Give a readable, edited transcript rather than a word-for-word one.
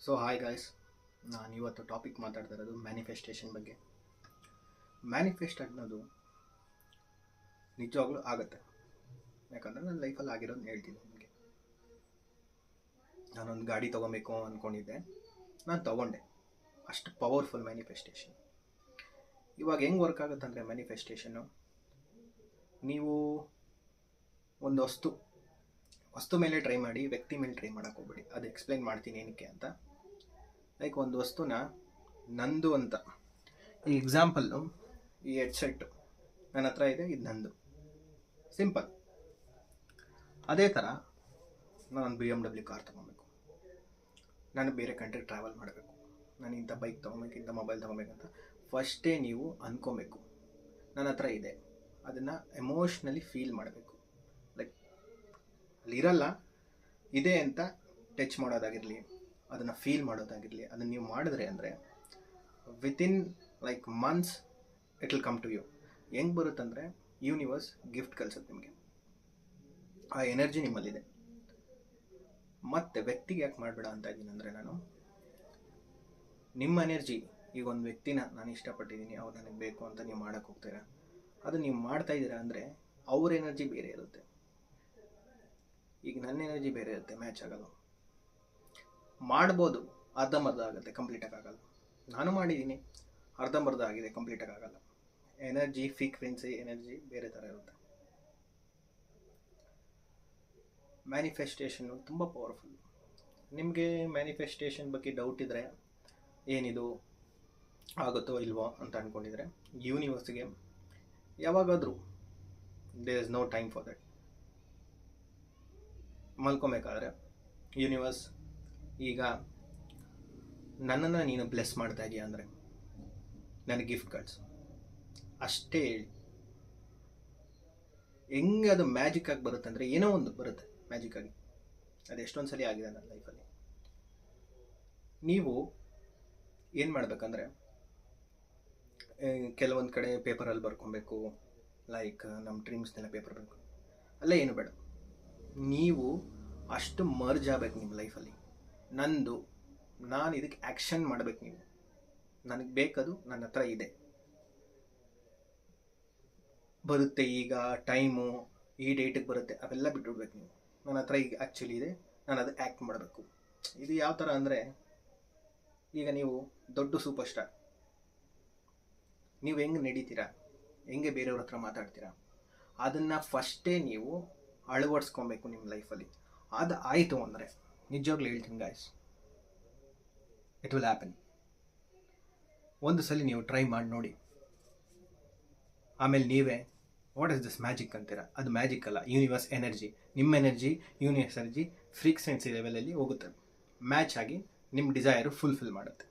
So hi guys, ನಾನು ಇವತ್ತು topic ಮಾತಾಡ್ತಾ ಇರೋದು ಮ್ಯಾನಿಫೆಸ್ಟೇಷನ್ ಬಗ್ಗೆ. ಮ್ಯಾನಿಫೆಸ್ಟ್ ಅನ್ನೋದು ನಿಜವಾಗ್ಲೂ ಆಗುತ್ತೆ. ಯಾಕಂದರೆ ನನ್ನ ಲೈಫಲ್ಲಿ ಆಗಿರೋದು ಹೇಳ್ತೀನಿ ನಿಮಗೆ. ನಾನೊಂದು ಗಾಡಿ ತೊಗೊಬೇಕು ಅಂದ್ಕೊಂಡಿದ್ದೆ, ನಾನು ತೊಗೊಂಡೆ. ಅಷ್ಟು ಪವರ್ಫುಲ್ ಮ್ಯಾನಿಫೆಸ್ಟೇಷನ್. ಇವಾಗ ಹೆಂಗೆ ವರ್ಕ್ ಆಗುತ್ತೆ ಅಂದರೆ ಮ್ಯಾನಿಫೆಸ್ಟೇಷನ್ನು, ನೀವು ಒಂದು ವಸ್ತು ಮೇಲೆ ಟ್ರೈ ಮಾಡಿ, ವ್ಯಕ್ತಿ ಮೇಲೆ ಟ್ರೈ ಮಾಡೋಕ್ಕೆ ಹೋಗ್ಬೇಡಿ. ಅದು ಎಕ್ಸ್ಪ್ಲೈನ್ ಮಾಡ್ತೀನಿ ಏನಕ್ಕೆ ಅಂತ. ಲೈಕ್ ಒಂದು ವಸ್ತುನ ನಂದು ಅಂತ, ಈ ಎಕ್ಸಾಂಪಲ್ಲು, ಈ ಹೆಡ್ಸೆಟ್ಟು ನನ್ನ ಹತ್ರ ಇದೆ, ಇದು ನಂದು, ಸಿಂಪಲ್. ಅದೇ ಥರ ನಾನು BMW ಕಾರ್ ತೊಗೊಬೇಕು, ನಾನು ಬೇರೆ ಕಂಟ್ರಿಗೆ ಟ್ರಾವೆಲ್ ಮಾಡಬೇಕು, ನಾನು ಇಂಥ ಬೈಕ್ ತೊಗೊಬೇಕು, ಇಂಥ ಮೊಬೈಲ್ ತೊಗೊಬೇಕಂತ ಫಸ್ಟೇ ನೀವು ಅಂದ್ಕೊಬೇಕು. ನನ್ನ ಹತ್ರ ಇದೆ, ಅದನ್ನು ಎಮೋಷ್ನಲಿ ಫೀಲ್ ಮಾಡಬೇಕು. ಲೈಕ್ ಅಲ್ಲಿರಲ್ಲ, ಇದೆ ಅಂತ ಟಚ್ ಮಾಡೋದಾಗಿರಲಿ, ಅದನ್ನು ಫೀಲ್ ಮಾಡೋದಾಗಿರಲಿ, ಅದನ್ನು ನೀವು ಮಾಡಿದ್ರೆ ಅಂದರೆ within like months it will come to you. ಹೆಂಗೆ ಬರುತ್ತಂದರೆ ಯೂನಿವರ್ಸ್ ಗಿಫ್ಟ್ ಕಳ್ಸುತ್ತೆ ನಿಮಗೆ. ಆ ಎನರ್ಜಿ ನಿಮ್ಮಲ್ಲಿದೆ. ಮತ್ತು ವ್ಯಕ್ತಿಗೆ ಯಾಕೆ ಮಾಡಬೇಡ ಅಂತ ಇದ್ದೀನಿ ಅಂದರೆ, ನಾನು ನಿಮ್ಮ ಎನರ್ಜಿ, ಈಗ ಒಂದು ವ್ಯಕ್ತಿನ ನಾನು ಇಷ್ಟಪಟ್ಟಿದ್ದೀನಿ, ಅವ್ರು ನನಗೆ ಬೇಕು ಅಂತ ನೀವು ಮಾಡೋಕ್ಕೆ ಹೋಗ್ತೀರಾ, ಅದು ನೀವು ಮಾಡ್ತಾಯಿದ್ದೀರಾ ಅಂದರೆ ಅವ್ರ ಎನರ್ಜಿ ಬೇರೆ ಇರುತ್ತೆ, ಈಗ ನನ್ನ ಎನರ್ಜಿ ಬೇರೆ ಇರುತ್ತೆ, ಮ್ಯಾಚ್ ಆಗಲ್ಲ. ಮಾಡ್ಬೋದು, ಅರ್ಧಂಬರ್ಧ ಆಗುತ್ತೆ, ಕಂಪ್ಲೀಟಾಗಿ ಆಗಲ್ಲ. ನಾನು ಮಾಡಿದ್ದೀನಿ, ಅರ್ಧಂಬರ್ಧ ಆಗಿದೆ, ಕಂಪ್ಲೀಟಾಗಿ ಆಗಲ್ಲ. ಎನರ್ಜಿ ಫ್ರೀಕ್ವೆನ್ಸಿ ಎನರ್ಜಿ ಬೇರೆ ಥರ ಇರುತ್ತೆ. ಮ್ಯಾನಿಫೆಸ್ಟೇಷನ್ನು ತುಂಬ ಪವರ್ಫುಲ್. ನಿಮಗೆ ಮ್ಯಾನಿಫೆಸ್ಟೇಷನ್ ಬಗ್ಗೆ ಡೌಟ್ ಇದ್ದರೆ, ಏನಿದು ಆಗುತ್ತೋ ಇಲ್ವೋ ಅಂತ ಅಂದ್ಕೊಂಡಿದ್ರೆ, ಯೂನಿವರ್ಸ್ಗೆ ಯಾವಾಗಾದರೂ there is no time for that. ಮಲ್ಕೊಬೇಕಾದ್ರೆ ಯೂನಿವರ್ಸ್, ಈಗ ನನ್ನನ್ನು ನೀನು ಬ್ಲೆಸ್ ಮಾಡ್ತಾ ಇದೀಯ ಅಂದರೆ ನನಗೆ ಗಿಫ್ಟ್ ಕಳಿಸು, ಅಷ್ಟೇ ಹೇಳಿ. ಹೆಂಗೆ ಅದು ಮ್ಯಾಜಿಕ್ ಆಗಿ ಬರುತ್ತೆ ಅಂದರೆ, ಏನೋ ಒಂದು ಬರುತ್ತೆ ಮ್ಯಾಜಿಕ್ಕಾಗಿ. ಅದು ಎಷ್ಟೊಂದು ಸಲ ಆಗಿದೆ ನನ್ನ ಲೈಫಲ್ಲಿ. ನೀವು ಏನು ಮಾಡಬೇಕಂದ್ರೆ, ಕೆಲವೊಂದು ಕಡೆ ಪೇಪರಲ್ಲಿ ಬರ್ಕೊಬೇಕು, ಲೈಕ್ ನಮ್ಮ ಡ್ರೀಮ್ಸ್ನೆಲ್ಲ ಪೇಪರ್ ಬೇಕು, ಅಲ್ಲ ಏನು ಬೇಡ. ನೀವು ಅಷ್ಟು ಮರ್ಜ್ ಆಗಬೇಕು ನಿಮ್ಮ ಲೈಫಲ್ಲಿ. ನಾನು ಇದಕ್ಕೆ ಆ್ಯಕ್ಷನ್ ಮಾಡಬೇಕು. ನೀವು ನನಗೆ ಬೇಕದು, ನನ್ನ ಹತ್ರ ಇದೆ, ಬರುತ್ತೆ, ಈಗ ಟೈಮು ಈ ಡೇಟಿಗೆ ಬರುತ್ತೆ, ಅವೆಲ್ಲ ಬಿಟ್ಬಿಡ್ಬೇಕು. ನೀವು ನನ್ನ ಹತ್ರ ಈಗ ಆ್ಯಕ್ಚುಲಿ ಇದೆ, ನಾನು ಅದು ಆ್ಯಕ್ಟ್ ಮಾಡಬೇಕು. ಇದು ಯಾವ ಥರ ಅಂದರೆ, ಈಗ ನೀವು ದೊಡ್ಡ ಸೂಪರ್ ಸ್ಟಾರ್, ನೀವು ಹೆಂಗೆ ನಡೀತೀರಾ, ಹೆಂಗೆ ಬೇರೆಯವ್ರ ಹತ್ರ ಮಾತಾಡ್ತೀರಾ, ಅದನ್ನು ಫಸ್ಟೇ ನೀವು ಅಳವಡಿಸ್ಕೊಬೇಕು ನಿಮ್ಮ ಲೈಫಲ್ಲಿ. ಅದು ಆಯಿತು ಅಂದರೆ ನಿಜವಾಗ್ಲೂ ಹೇಳ್ತೀನಿ ಗಾಯ್ಸ್, ಇಟ್ ವಿಲ್ ಹ್ಯಾಪನ್. ಒಂದು ಸಲ ನೀವು ಟ್ರೈ ಮಾಡಿ ನೋಡಿ, ಆಮೇಲೆ ನೀವೇ ವಾಟ್ ಇಸ್ ದಿಸ್ ಮ್ಯಾಜಿಕ್ ಅಂತೀರ. ಅದು ಮ್ಯಾಜಿಕ್ ಅಲ್ಲ, ಯೂನಿವರ್ಸ್ ಎನರ್ಜಿ. ನಿಮ್ಮ ಎನರ್ಜಿ ಯೂನಿವರ್ಸ್ ಎನರ್ಜಿ ಫ್ರೀಕ್ವೆನ್ಸಿ ಲೆವೆಲಲ್ಲಿ ಹೋಗುತ್ತೆ, ಮ್ಯಾಚ್ ಆಗಿ ನಿಮ್ಮ ಡಿಸೈರು ಫುಲ್ಫಿಲ್ ಮಾಡುತ್ತೆ.